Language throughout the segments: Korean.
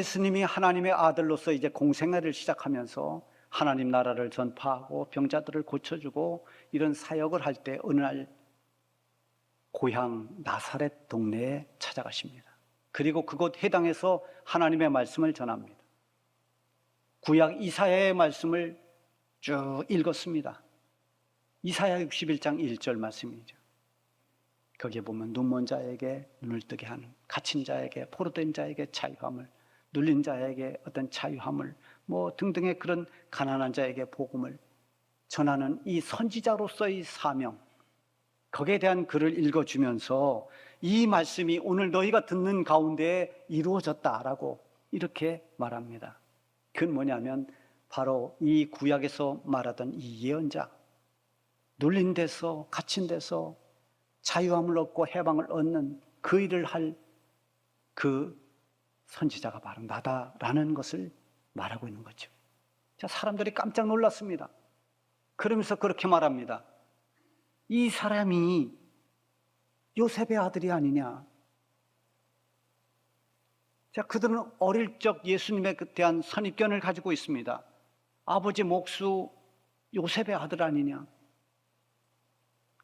예수님이 하나님의 아들로서 이제 공생애를 시작하면서 하나님 나라를 전파하고 병자들을 고쳐주고 이런 사역을 할 때 어느 날 고향 나사렛 동네에 찾아가십니다. 그리고 그곳 해당에서 하나님의 말씀을 전합니다. 구약 이사야의 말씀을 쭉 읽었습니다. 이사야 61장 1절 말씀이죠. 거기에 보면 눈먼 자에게 눈을 뜨게 하는, 갇힌 자에게, 포로된 자에게 자유함을, 눌린 자에게 어떤 자유함을, 뭐 등등의 그런 가난한 자에게 복음을 전하는 이 선지자로서의 사명, 거기에 대한 글을 읽어주면서 이 말씀이 오늘 너희가 듣는 가운데에 이루어졌다라고 이렇게 말합니다. 그건 뭐냐면 바로 이 구약에서 말하던 이 예언자, 눌린 데서, 갇힌 데서 자유함을 얻고 해방을 얻는 그 일을 할 그 선지자가 바로 나다라는 것을 말하고 있는 거죠. 자, 사람들이 깜짝 놀랐습니다. 그러면서 그렇게 말합니다. 이 사람이 요셉의 아들이 아니냐. 자, 그들은 어릴 적 예수님에 대한 선입견을 가지고 있습니다. 아버지 목수 요셉의 아들 아니냐.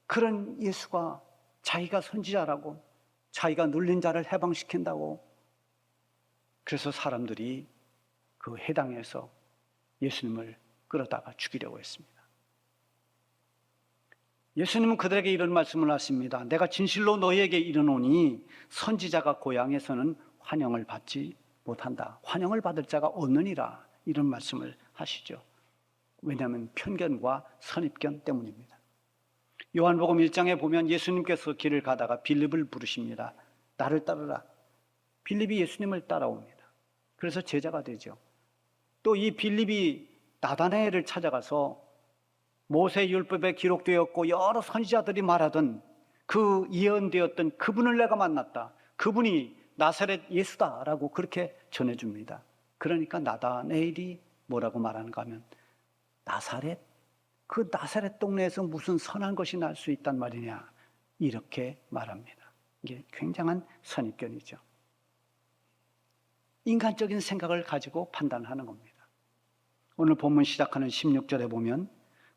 그런 예수가 자기가 선지자라고, 자기가 눌린 자를 해방시킨다고. 그래서 사람들이 그 해당에서 예수님을 끌어다가 죽이려고 했습니다. 예수님은 그들에게 이런 말씀을 하십니다. 내가 진실로 너희에게 이르노니 선지자가 고향에서는 환영을 받지 못한다. 환영을 받을 자가 없느니라. 이런 말씀을 하시죠. 왜냐하면 편견과 선입견 때문입니다. 요한복음 1장에 보면 예수님께서 길을 가다가 빌립을 부르십니다. 나를 따르라. 빌립이 예수님을 따라옵니다. 그래서 제자가 되죠. 또 이 빌립이 나다나엘을 찾아가서 모세 율법에 기록되었고 여러 선지자들이 말하던 그 예언되었던 그분을 내가 만났다. 그분이 나사렛 예수다라고 그렇게 전해줍니다. 그러니까 나다나엘이 뭐라고 말하는가 하면 나사렛? 그 나사렛 동네에서 무슨 선한 것이 날 수 있단 말이냐 이렇게 말합니다. 이게 굉장한 선입견이죠. 인간적인 생각을 가지고 판단하는 겁니다. 오늘 본문 시작하는 16절에 보면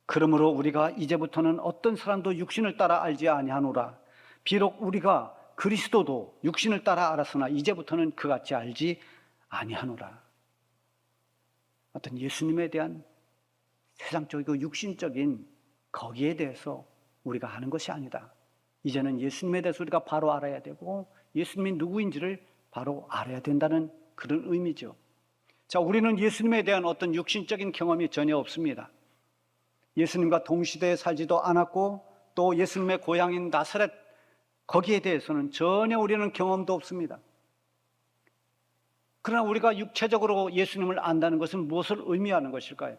그러므로 우리가 이제부터는 어떤 사람도 육신을 따라 알지 아니하노라. 비록 우리가 그리스도도 육신을 따라 알았으나 이제부터는 그같이 알지 아니하노라. 어떤 예수님에 대한 세상적이고 육신적인 거기에 대해서 우리가 아는 것이 아니다. 이제는 예수님에 대해서 우리가 바로 알아야 되고 예수님이 누구인지를 바로 알아야 된다는 그런 의미죠. 자, 우리는 예수님에 대한 어떤 육신적인 경험이 전혀 없습니다. 예수님과 동시대에 살지도 않았고 또 예수님의 고향인 나사렛 거기에 대해서는 전혀 우리는 경험도 없습니다. 그러나 우리가 육체적으로 예수님을 안다는 것은 무엇을 의미하는 것일까요?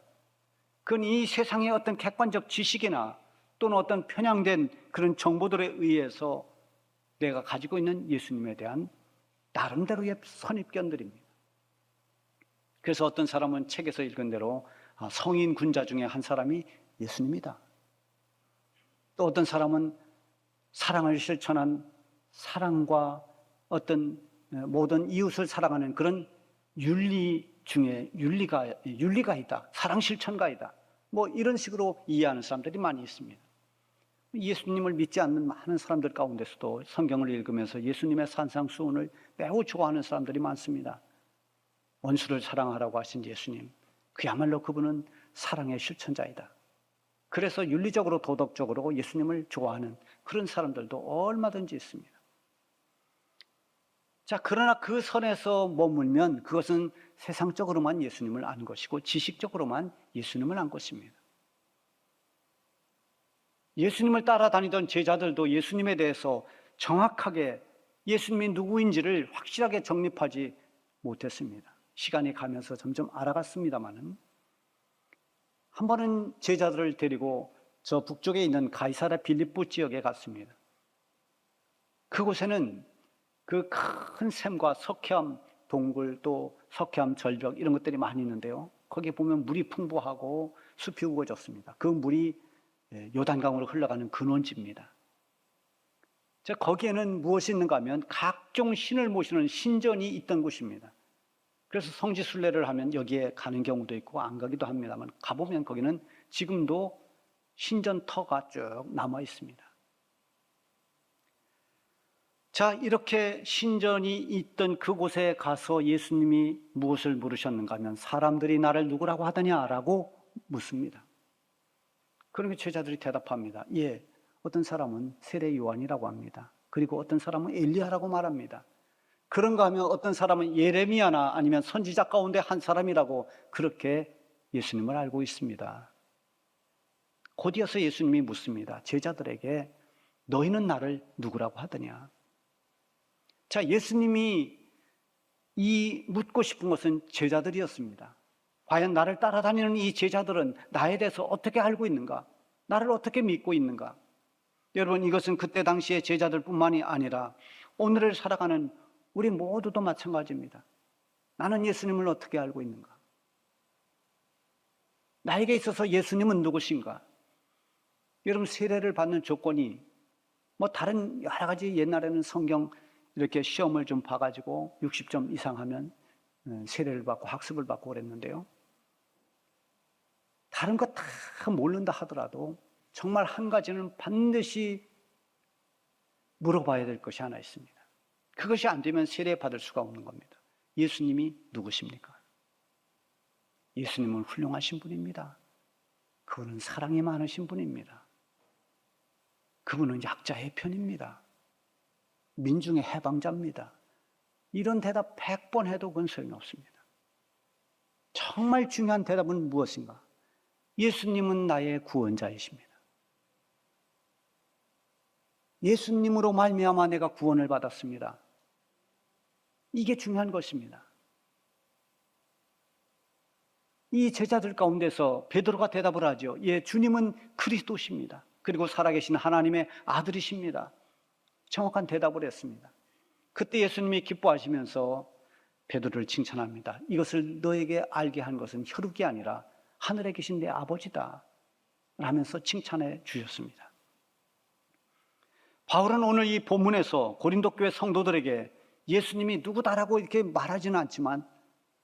그건 이 세상의 어떤 객관적 지식이나 또는 어떤 편향된 그런 정보들에 의해서 내가 가지고 있는 예수님에 대한 나름대로의 선입견들입니다. 그래서 어떤 사람은 책에서 읽은 대로 성인 군자 중에 한 사람이 예수님이다. 또 어떤 사람은 사랑을 실천한 사랑과 어떤 모든 이웃을 사랑하는 그런 윤리 중에 윤리가 있다. 사랑 실천가이다. 뭐 이런 식으로 이해하는 사람들이 많이 있습니다. 예수님을 믿지 않는 많은 사람들 가운데서도 성경을 읽으면서 예수님의 산상수훈을 매우 좋아하는 사람들이 많습니다. 원수를 사랑하라고 하신 예수님, 그야말로 그분은 사랑의 실천자이다. 그래서 윤리적으로 도덕적으로 예수님을 좋아하는 그런 사람들도 얼마든지 있습니다. 자, 그러나 그 선에서 머물면 그것은 세상적으로만 예수님을 안 것이고 지식적으로만 예수님을 안 것입니다. 예수님을 따라다니던 제자들도 예수님에 대해서 정확하게 예수님이 누구인지를 확실하게 정립하지 못했습니다. 시간이 가면서 점점 알아갔습니다마는 한 번은 제자들을 데리고 저 북쪽에 있는 가이사랴 빌립보 지역에 갔습니다. 그곳에는 그 큰 샘과 석회암 동굴 또 석회암 절벽 이런 것들이 많이 있는데요. 거기 보면 물이 풍부하고 숲이 우거졌습니다. 그 물이 요단강으로 흘러가는 근원지입니다. 거기에는 무엇이 있는가 하면 각종 신을 모시는 신전이 있던 곳입니다. 그래서 성지순례를 하면 여기에 가는 경우도 있고 안 가기도 합니다만, 가보면 거기는 지금도 신전터가 쭉 남아 있습니다. 자, 이렇게 신전이 있던 그곳에 가서 예수님이 무엇을 물으셨는가 하면, 사람들이 나를 누구라고 하더냐라고 묻습니다. 그러면 제자들이 대답합니다. 예, 어떤 사람은 세례 요한이라고 합니다. 그리고 어떤 사람은 엘리야라고 말합니다. 그런가 하면 어떤 사람은 예레미야나 아니면 선지자 가운데 한 사람이라고 그렇게 예수님을 알고 있습니다. 곧이어서 예수님이 묻습니다. 제자들에게 너희는 나를 누구라고 하더냐? 자, 예수님이 이 묻고 싶은 것은 제자들이었습니다. 과연 나를 따라다니는 이 제자들은 나에 대해서 어떻게 알고 있는가? 나를 어떻게 믿고 있는가? 여러분, 이것은 그때 당시의 제자들뿐만이 아니라 오늘을 살아가는 우리 모두도 마찬가지입니다. 나는 예수님을 어떻게 알고 있는가? 나에게 있어서 예수님은 누구신가? 여러분, 세례를 받는 조건이 다른 여러 가지, 옛날에는 성경 이렇게 시험을 좀 봐가지고 60점 이상 하면 세례를 받고 학습을 받고 그랬는데요. 다른 거 다 모른다 하더라도 정말 한 가지는 반드시 물어봐야 될 것이 하나 있습니다. 그것이 안 되면 세례 받을 수가 없는 겁니다. 예수님이 누구십니까? 예수님은 훌륭하신 분입니다. 그분은 사랑이 많으신 분입니다. 그분은 약자의 편입니다. 민중의 해방자입니다. 이런 대답 100번 해도 그건 소용이 없습니다. 정말 중요한 대답은 무엇인가? 예수님은 나의 구원자이십니다. 예수님으로 말미암아 내가 구원을 받았습니다. 이게 중요한 것입니다. 이 제자들 가운데서 베드로가 대답을 하죠. 예, 주님은 그리스도십니다. 그리고 살아계신 하나님의 아들이십니다. 정확한 대답을 했습니다. 그때 예수님이 기뻐하시면서 베드로를 칭찬합니다. 이것을 너에게 알게 한 것은 혈육이 아니라 하늘에 계신 내 아버지다 라면서 칭찬해 주셨습니다. 바울은 오늘 이 본문에서 고린도 교회 성도들에게 예수님이 누구다라고 이렇게 말하지는 않지만,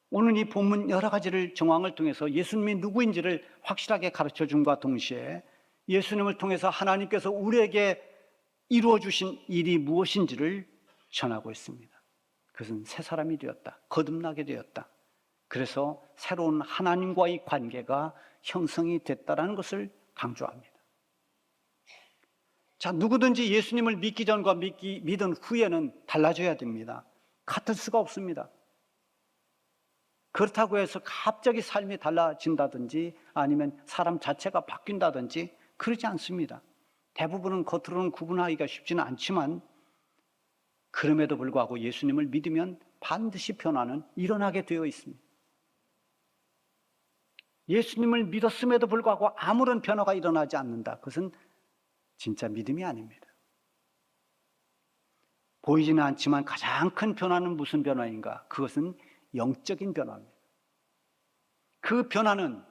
오늘 이 본문 여러 가지를 정황을 통해서 예수님이 누구인지를 확실하게 가르쳐 줌과 동시에 예수님을 통해서 하나님께서 우리에게 이루어 주신 일이 무엇인지를 전하고 있습니다. 그것은 새 사람이 되었다, 거듭나게 되었다. 그래서 새로운 하나님과의 관계가 형성이 됐다라는 것을 강조합니다. 자, 누구든지 예수님을 믿기 전과 믿은 후에는 달라져야 됩니다. 같을 수가 없습니다. 그렇다고 해서 갑자기 삶이 달라진다든지 아니면 사람 자체가 바뀐다든지 그러지 않습니다. 대부분은 겉으로는 구분하기가 쉽지는 않지만, 그럼에도 불구하고 예수님을 믿으면 반드시 변화는 일어나게 되어 있습니다. 예수님을 믿었음에도 불구하고 아무런 변화가 일어나지 않는다. 그것은 진짜 믿음이 아닙니다. 보이지는 않지만 가장 큰 변화는 무슨 변화인가? 그것은 영적인 변화입니다. 그 변화는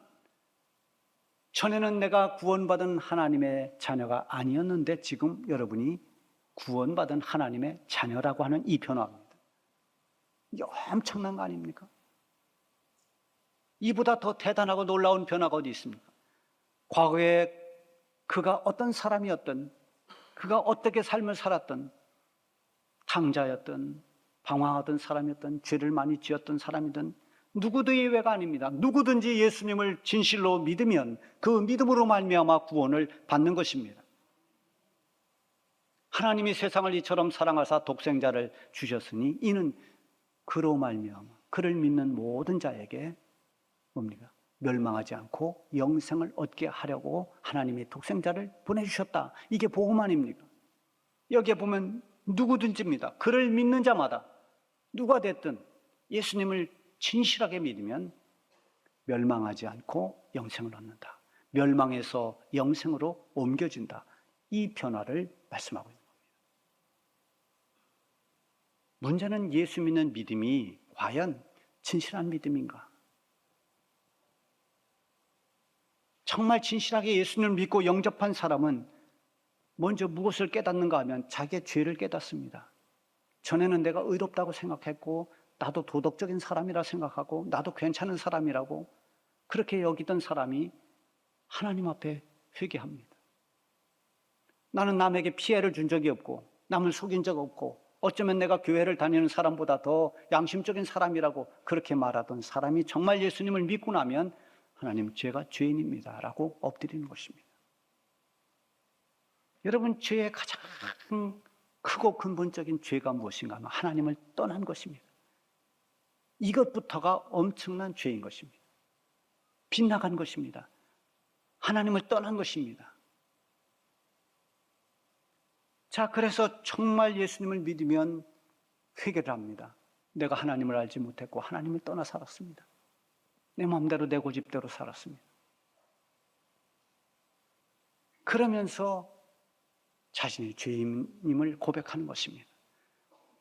전에는 내가 구원받은 하나님의 자녀가 아니었는데 지금 여러분이 구원받은 하나님의 자녀라고 하는 이 변화입니다. 이게 엄청난 거 아닙니까? 이보다 더 대단하고 놀라운 변화가 어디 있습니까? 과거에 그가 어떤 사람이었든, 그가 어떻게 삶을 살았든, 탕자였든 방황하던 사람이었든 죄를 많이 지었던 사람이든 누구도 예외가 아닙니다. 누구든지 예수님을 진실로 믿으면 그 믿음으로 말미암아 구원을 받는 것입니다. 하나님이 세상을 이처럼 사랑하사 독생자를 주셨으니 이는 그로 말미암아 그를 믿는 모든 자에게 뭡니까? 멸망하지 않고 영생을 얻게 하려고 하나님이 독생자를 보내주셨다. 이게 복음 아닙니까? 여기에 보면 누구든지입니다. 그를 믿는 자마다 누가 됐든 예수님을 진실하게 믿으면 멸망하지 않고 영생을 얻는다. 멸망에서 영생으로 옮겨진다. 이 변화를 말씀하고 있는 겁니다. 문제는 예수 믿는 믿음이 과연 진실한 믿음인가? 정말 진실하게 예수님을 믿고 영접한 사람은 먼저 무엇을 깨닫는가 하면 자기의 죄를 깨닫습니다. 전에는 내가 의롭다고 생각했고 나도 도덕적인 사람이라 생각하고 나도 괜찮은 사람이라고 그렇게 여기던 사람이 하나님 앞에 회개합니다. 나는 남에게 피해를 준 적이 없고 남을 속인 적 없고 어쩌면 내가 교회를 다니는 사람보다 더 양심적인 사람이라고 그렇게 말하던 사람이 정말 예수님을 믿고 나면 하나님, 제가 죄인입니다 라고 엎드리는 것입니다. 여러분, 죄의 가장 크고 근본적인 죄가 무엇인가 하면 하나님을 떠난 것입니다. 이것부터가 엄청난 죄인 것입니다. 빗나간 것입니다. 하나님을 떠난 것입니다. 자, 그래서 정말 예수님을 믿으면 회개를 합니다. 내가 하나님을 알지 못했고 하나님을 떠나 살았습니다. 내 마음대로 내 고집대로 살았습니다. 그러면서 자신의 죄인임을 고백하는 것입니다.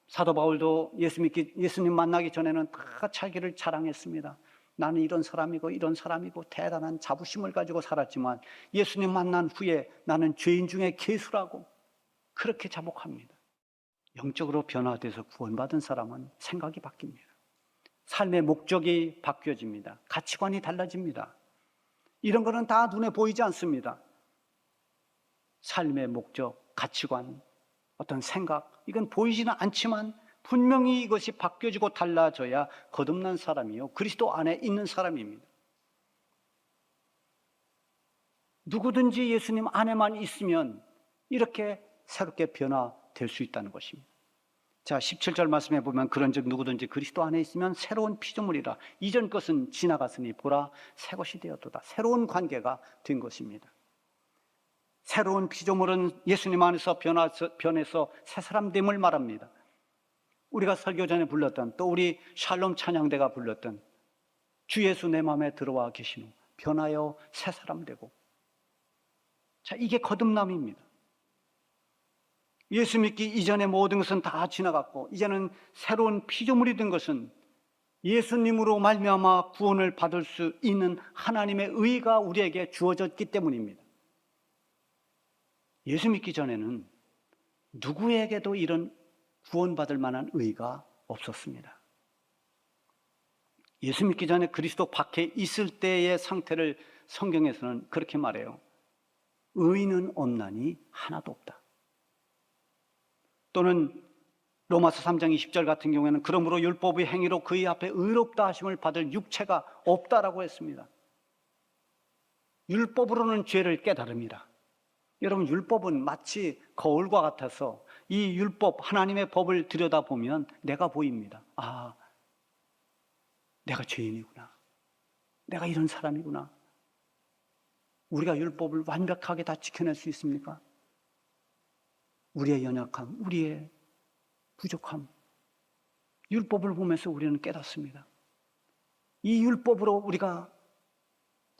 사도 바울도 예수님 만나기 전에는 다 자기를 자랑했습니다. 나는 이런 사람이고 이런 사람이고 대단한 자부심을 가지고 살았지만 예수님 만난 후에 나는 죄인 중에 괴수라고 그렇게 자복합니다. 영적으로 변화돼서 구원받은 사람은 생각이 바뀝니다. 삶의 목적이 바뀌어집니다. 가치관이 달라집니다. 이런 거는 다 눈에 보이지 않습니다. 삶의 목적, 가치관, 어떤 생각, 이건 보이지는 않지만 분명히 이것이 바뀌어지고 달라져야 거듭난 사람이요, 그리스도 안에 있는 사람입니다. 누구든지 예수님 안에만 있으면 이렇게 새롭게 변화될 수 있다는 것입니다. 자, 17절 말씀해 보면 그런즉 누구든지 그리스도 안에 있으면 새로운 피조물이라 이전 것은 지나갔으니 보라 새 것이 되었도다. 새로운 관계가 된 것입니다. 새로운 피조물은 예수님 안에서 변해서 새 사람됨을 말합니다. 우리가 설교 전에 불렀던, 또 우리 샬롬 찬양대가 불렀던 주 예수 내 마음에 들어와 계신 후 변하여 새 사람 되고, 자, 이게 거듭남입니다. 예수 믿기 이전의 모든 것은 다 지나갔고 이제는 새로운 피조물이 된 것은 예수님으로 말미암아 구원을 받을 수 있는 하나님의 의가 우리에게 주어졌기 때문입니다. 예수 믿기 전에는 누구에게도 이런 구원받을 만한 의가 없었습니다. 예수 믿기 전에 그리스도 밖에 있을 때의 상태를 성경에서는 그렇게 말해요. 의인은 없나니 하나도 없다. 또는 로마서 3장 20절 같은 경우에는 그러므로 율법의 행위로 그의 앞에 의롭다 하심을 받을 육체가 없다라고 했습니다. 율법으로는 죄를 깨달음이라. 여러분, 율법은 마치 거울과 같아서 이 율법, 하나님의 법을 들여다보면 내가 보입니다. 아, 내가 죄인이구나. 내가 이런 사람이구나. 우리가 율법을 완벽하게 다 지켜낼 수 있습니까? 우리의 연약함, 우리의 부족함, 율법을 보면서 우리는 깨닫습니다. 이 율법으로 우리가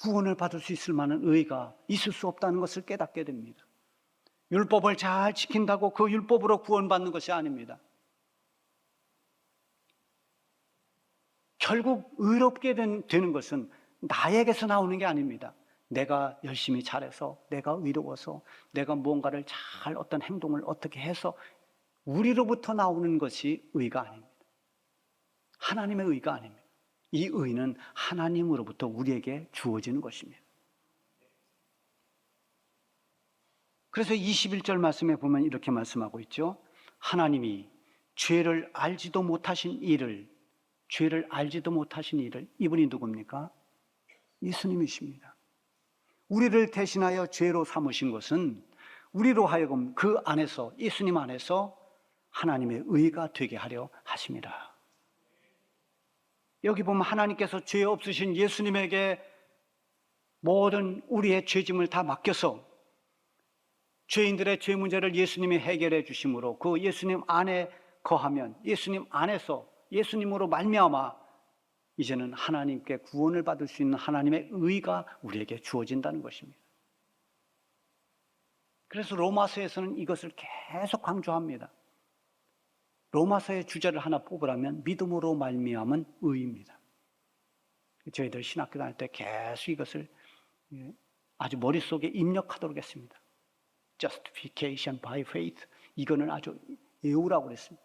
구원을 받을 수 있을 만한 의가 있을 수 없다는 것을 깨닫게 됩니다. 율법을 잘 지킨다고 그 율법으로 구원받는 것이 아닙니다. 결국 의롭게 되는 것은 나에게서 나오는 게 아닙니다. 내가 열심히 잘해서, 내가 의로워서, 내가 무언가를 잘 어떤 행동을 어떻게 해서 우리로부터 나오는 것이 의가 아닙니다. 하나님의 의가 아닙니다. 이 의는 하나님으로부터 우리에게 주어지는 것입니다. 그래서 21절 말씀에 보면 이렇게 말씀하고 있죠. 하나님이 죄를 알지도 못하신 이를, 이분이 누굽니까? 예수님이십니다. 우리를 대신하여 죄로 삼으신 것은 우리로 하여금 그 안에서, 예수님 안에서 하나님의 의가 되게 하려 하심이라. 여기 보면 하나님께서 죄 없으신 예수님에게 모든 우리의 죄짐을 다 맡겨서 죄인들의 죄 문제를 예수님이 해결해 주심으로 그 예수님 안에 거하면, 예수님 안에서 예수님으로 말미암아 이제는 하나님께 구원을 받을 수 있는 하나님의 의가 우리에게 주어진다는 것입니다. 그래서 로마서에서는 이것을 계속 강조합니다. 로마서의 주제를 하나 뽑으라면 믿음으로 말미암은 의입니다. 저희들 신학교 다닐 때 계속 이것을 아주 머릿속에 입력하도록 했습니다. Justification by faith, 이거는 아주 외우라고 그랬습니다.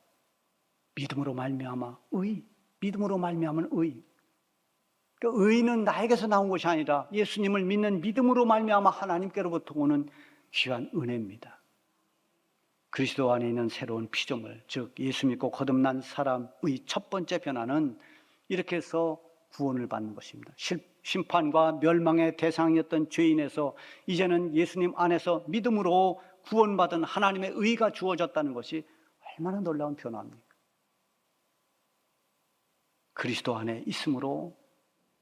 믿음으로 말미암아 의, 믿음으로 말미암은 의. 그 의는 나에게서 나온 것이 아니라 예수님을 믿는 믿음으로 말미암아 하나님께로부터 오는 귀한 은혜입니다. 그리스도 안에 있는 새로운 피조물, 즉 예수 믿고 거듭난 사람의 첫 번째 변화는 이렇게 해서 구원을 받는 것입니다. 심판과 멸망의 대상이었던 죄인에서 이제는 예수님 안에서 믿음으로 구원받은 하나님의 의가 주어졌다는 것이 얼마나 놀라운 변화입니까? 그리스도 안에 있음으로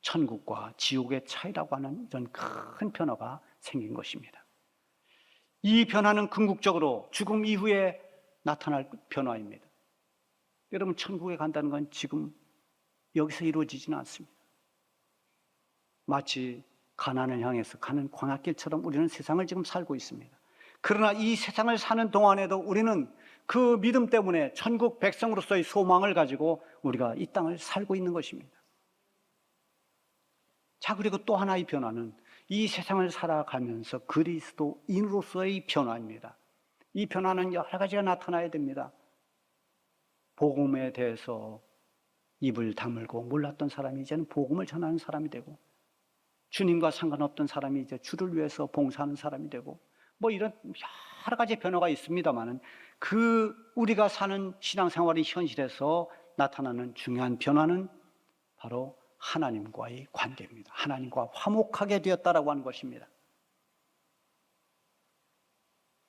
천국과 지옥의 차이라고 하는 이런 큰 변화가 생긴 것입니다. 이 변화는 궁극적으로 죽음 이후에 나타날 변화입니다. 여러분, 천국에 간다는 건 지금 여기서 이루어지지는 않습니다. 마치 가나안을 향해서 가는 광야길처럼 우리는 세상을 지금 살고 있습니다. 그러나 이 세상을 사는 동안에도 우리는 그 믿음 때문에 천국 백성으로서의 소망을 가지고 우리가 이 땅을 살고 있는 것입니다. 자, 그리고 또 하나의 변화는 이 세상을 살아가면서 그리스도인으로서의 변화입니다. 이 변화는 여러 가지가 나타나야 됩니다. 복음에 대해서 입을 다물고 몰랐던 사람이 이제는 복음을 전하는 사람이 되고, 주님과 상관없던 사람이 이제 주를 위해서 봉사하는 사람이 되고, 뭐 이런 여러 가지 변화가 있습니다만은 우리가 사는 신앙생활의 현실에서 나타나는 중요한 변화는 바로 하나님과의 관계입니다. 하나님과 화목하게 되었다라고 하는 것입니다.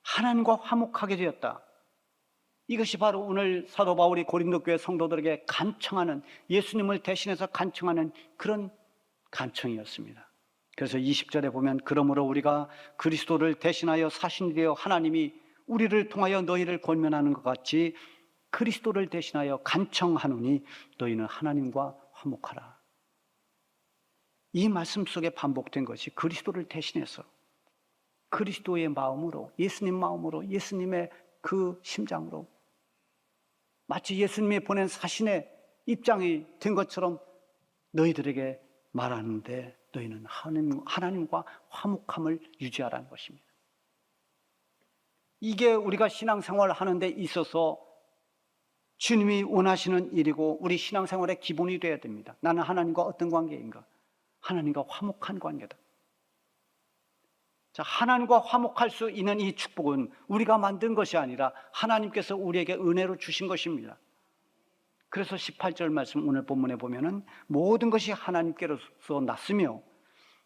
하나님과 화목하게 되었다. 이것이 바로 오늘 사도 바울이 고린도 교회 성도들에게 간청하는, 예수님을 대신해서 간청하는 그런 간청이었습니다. 그래서 20절에 보면, 그러므로 우리가 그리스도를 대신하여 사신이 되어 하나님이 우리를 통하여 너희를 권면하는 것 같이 그리스도를 대신하여 간청하노니 너희는 하나님과 화목하라. 이 말씀 속에 반복된 것이 그리스도를 대신해서 그리스도의 마음으로, 예수님 마음으로, 예수님의 그 심장으로, 마치 예수님이 보낸 사신의 입장이 된 것처럼 너희들에게 말하는데 너희는 하나님과 화목함을 유지하라는 것입니다. 이게 우리가 신앙생활을 하는 데 있어서 주님이 원하시는 일이고 우리 신앙생활의 기본이 되어야 됩니다. 나는 하나님과 어떤 관계인가? 하나님과 화목한 관계다. 자, 하나님과 화목할 수 있는 이 축복은 우리가 만든 것이 아니라 하나님께서 우리에게 은혜로 주신 것입니다. 그래서 18절 말씀 오늘 본문에 보면은 모든 것이 하나님께로서 났으며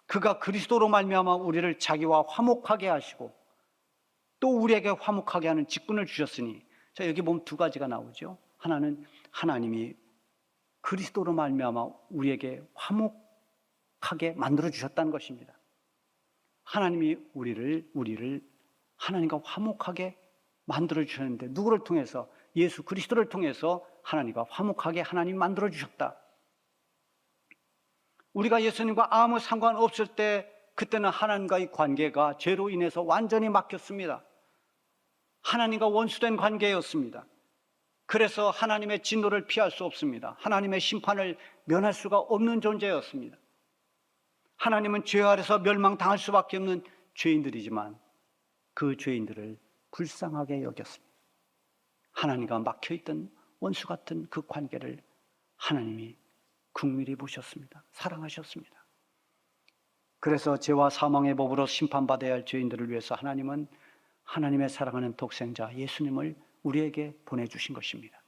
그가 그리스도로 말미암아 우리를 자기와 화목하게 하시고 또 우리에게 화목하게 하는 직분을 주셨으니, 자, 여기 보면 두 가지가 나오죠. 하나는 하나님이 그리스도로 말미암아 우리에게 화목하게 만들어 주셨다는 것입니다. 하나님이 우리를 하나님과 화목하게 만들어 주셨는데, 누구를 통해서? 예수 그리스도를 통해서 하나님과 화목하게 하나님 만들어 주셨다. 우리가 예수님과 아무 상관없을 때 그때는 하나님과의 관계가 죄로 인해서 완전히 막혔습니다. 하나님과 원수된 관계였습니다. 그래서 하나님의 진노를 피할 수 없습니다. 하나님의 심판을 면할 수가 없는 존재였습니다. 하나님은 죄 아래서 멸망당할 수밖에 없는 죄인들이지만 그 죄인들을 불쌍하게 여겼습니다. 하나님과 막혀있던 원수 같은 그 관계를 하나님이 긍휼히 보셨습니다. 사랑하셨습니다. 그래서 죄와 사망의 법으로 심판받아야 할 죄인들을 위해서 하나님은 하나님의 사랑하는 독생자 예수님을 우리에게 보내주신 것입니다.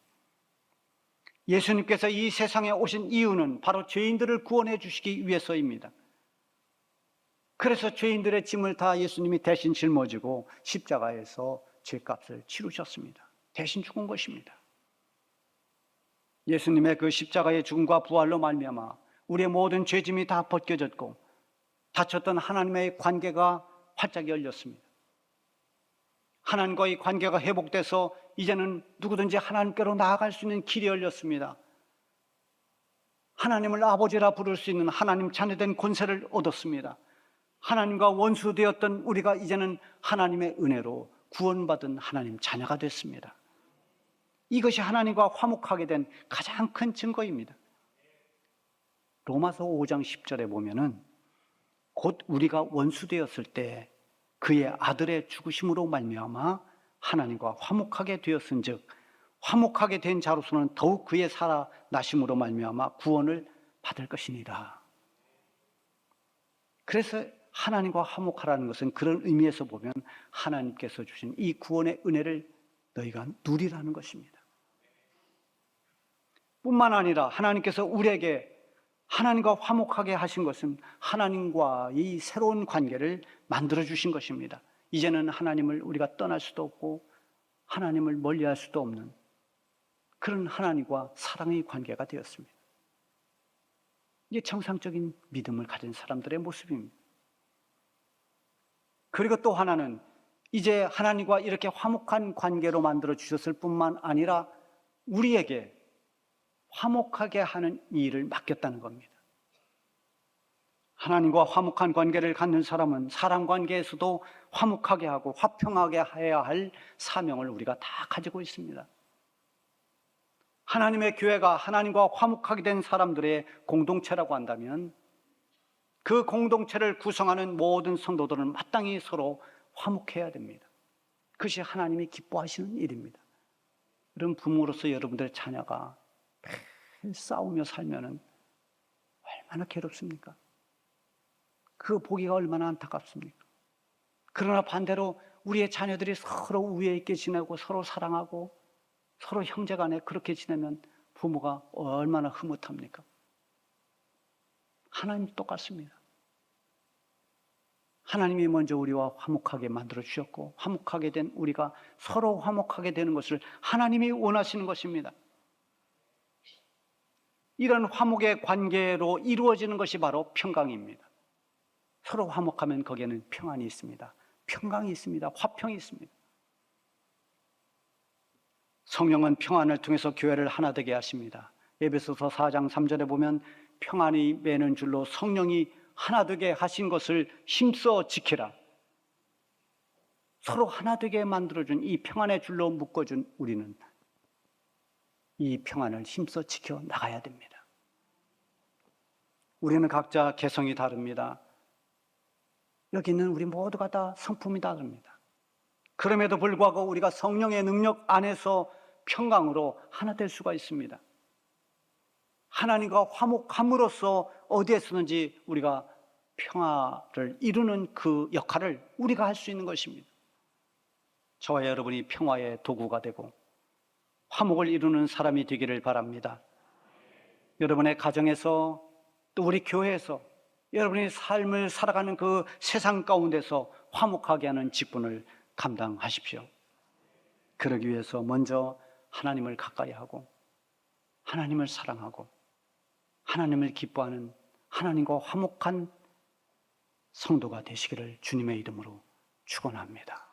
예수님께서 이 세상에 오신 이유는 바로 죄인들을 구원해 주시기 위해서입니다. 그래서 죄인들의 짐을 다 예수님이 대신 짊어지고 십자가에서 죄값을 치르셨습니다. 대신 죽은 것입니다. 예수님의 그 십자가의 죽음과 부활로 말미암아 우리의 모든 죄짐이 다 벗겨졌고 닫혔던 하나님의 관계가 활짝 열렸습니다. 하나님과의 관계가 회복돼서 이제는 누구든지 하나님께로 나아갈 수 있는 길이 열렸습니다. 하나님을 아버지라 부를 수 있는 하나님 자녀된 권세를 얻었습니다. 하나님과 원수되었던 우리가 이제는 하나님의 은혜로 구원받은 하나님 자녀가 됐습니다. 이것이 하나님과 화목하게 된 가장 큰 증거입니다. 로마서 5장 10절에 보면은 곧 우리가 원수되었을 때 그의 아들의 죽으심으로 말미암아 하나님과 화목하게 되었은즉 화목하게 된 자로서는 더욱 그의 살아나심으로 말미암아 구원을 받을 것이니라. 그래서 하나님과 화목하라는 것은 그런 의미에서 보면 하나님께서 주신 이 구원의 은혜를 너희가 누리라는 것입니다. 뿐만 아니라 하나님께서 우리에게 하나님과 화목하게 하신 것은 하나님과의 새로운 관계를 만들어 주신 것입니다. 이제는 하나님을 우리가 떠날 수도 없고 하나님을 멀리할 수도 없는 그런 하나님과 사랑의 관계가 되었습니다. 이게 정상적인 믿음을 가진 사람들의 모습입니다. 그리고 또 하나는 이제 하나님과 이렇게 화목한 관계로 만들어 주셨을 뿐만 아니라 우리에게 화목하게 하는 일을 맡겼다는 겁니다. 하나님과 화목한 관계를 갖는 사람은 사람 관계에서도 화목하게 하고 화평하게 해야 할 사명을 우리가 다 가지고 있습니다. 하나님의 교회가 하나님과 화목하게 된 사람들의 공동체라고 한다면 그 공동체를 구성하는 모든 성도들은 마땅히 서로 화목해야 됩니다. 그것이 하나님이 기뻐하시는 일입니다. 그런 부모로서 여러분들의 자녀가 매일 싸우며 살면은 얼마나 괴롭습니까? 그 보기가 얼마나 안타깝습니까? 그러나 반대로 우리의 자녀들이 서로 우애 있게 지내고 서로 사랑하고 서로 형제간에 그렇게 지내면 부모가 얼마나 흐뭇합니까? 하나님 똑같습니다. 하나님이 먼저 우리와 화목하게 만들어 주셨고 화목하게 된 우리가 서로 화목하게 되는 것을 하나님이 원하시는 것입니다. 이런 화목의 관계로 이루어지는 것이 바로 평강입니다. 서로 화목하면 거기에는 평안이 있습니다. 평강이 있습니다. 화평이 있습니다. 성령은 평안을 통해서 교회를 하나 되게 하십니다. 에베소서 4장 3절에 보면 평안이 매는 줄로 성령이 하나 되게 하신 것을 힘써 지키라. 서로 하나 되게 만들어준 이 평안의 줄로 묶어준 우리는 이 평안을 힘써 지켜 나가야 됩니다. 우리는 각자 개성이 다릅니다. 여기 있는 우리 모두가 다 성품이 다릅니다. 그럼에도 불구하고 우리가 성령의 능력 안에서 평강으로 하나 될 수가 있습니다. 하나님과 화목함으로써 어디에서든지 우리가 평화를 이루는 그 역할을 우리가 할 수 있는 것입니다. 저와 여러분이 평화의 도구가 되고 화목을 이루는 사람이 되기를 바랍니다. 여러분의 가정에서 또 우리 교회에서 여러분의 삶을 살아가는 그 세상 가운데서 화목하게 하는 직분을 감당하십시오. 그러기 위해서 먼저 하나님을 가까이 하고 하나님을 사랑하고 하나님을 기뻐하는 하나님과 화목한 성도가 되시기를 주님의 이름으로 축원합니다.